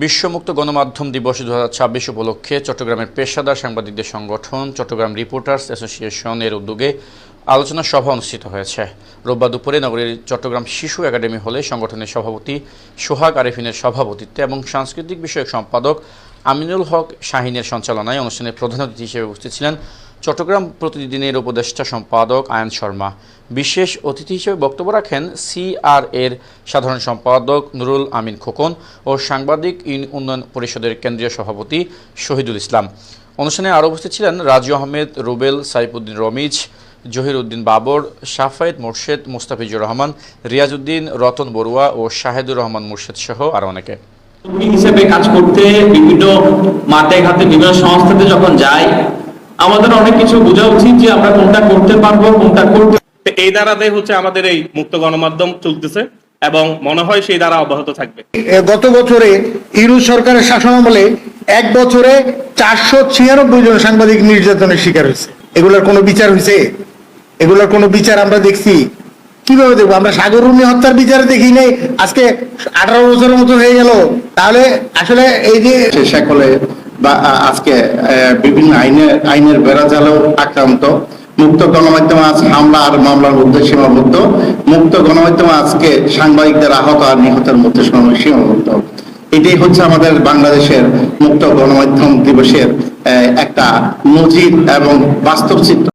বিশ্ব মুক্ত গণমাধ্যম দিবস 2026 উপলক্ষে চট্টগ্রামের পেশাদার সাংবাদিকদের সংগঠন চট্টগ্রাম রিপোর্টার্স অ্যাসোসিয়েশন এর উদ্যোগে আলোচনা সভা অনুষ্ঠিত হয়েছে। রোববার দুপুরে নগরীর চট্টগ্রাম শিশু একাডেমি হলে সংগঠনের সভাপতি সোহাগ আরেফিনের সভাপতিত্বে এবং সাংস্কৃতিক বিষয়ক সম্পাদক আমিনুল হক শাহিনের সঞ্চালনায় অনুষ্ঠানের প্রধান অতিথি হিসেবে উপস্থিত ছিলেন চট্টগ্রাম প্রতিদিনের উপদেষ্টা সম্পাদক আয়ন শর্মা। বিশেষ অতিথি হিসেবে বক্তব্য রাখেন সিআর এর সাধারণ সম্পাদক নুরুল আমিন খোকন ও সাংবাদিক উন্নয়ন পরিষদের কেন্দ্রীয় সভাপতি শহীদুল ইসলাম। অনুষ্ঠানে আরও উপস্থিত ছিলেন রাজু আহমেদ, রুবেল, সাইফুদ্দিন রমিজ, জহির উদ্দিন বাবর, শাফায়েত মোর্শেদ, মুস্তাফিজুর রহমান, রিয়াজউদ্দিন, রতন বড়ুয়া ও শাহেদুর রহমান মুর্শেদ সহ আরও অনেকে। হিসেবে কাজ করতে বিভিন্ন মাঠে ঘাটে বিভিন্ন সংস্থাতে যখন যাই, আমাদের অনেক কিছু বোঝা উচিত যে আমরা কোনটা করতে পারবো, কোনটা করতে। এই ধারাতে আমাদের এই মুক্ত গণমাধ্যম চলতেছে এবং মনে হয় সেই ধারা অব্যাহত থাকবে। গত বছরে ইউনূস সরকারের শাসনামলে এক বছরে 496 জন সাংবাদিক নির্যাতনের শিকার হয়েছে। এগুলোর কোনো বিচার হয়েছে? এগুলোর কোনো বিচার আমরা দেখছি? কিভাবে দেখবো? আমরা সাগররুনি হত্যার বিচারে দেখি নাই, আজকে 18 বছরের মতো হয়ে গেল। তাহলে আসলে এই যে সকলে বা আজকে বিভিন্ন আইনের বেড়াজালেও আক্রান্ত। মুক্ত গণমাধ্যম আজ হামলা আর মামলার মধ্যে সীমাবদ্ধ। মুক্ত গণমাধ্যম আজকে সাংবাদিকদের আহত আর নিহতের মধ্যে সীমাবদ্ধ। এটাই হচ্ছে আমাদের বাংলাদেশের মুক্ত গণমাধ্যম দিবসের একটা নজির এবং বাস্তব চিত্র।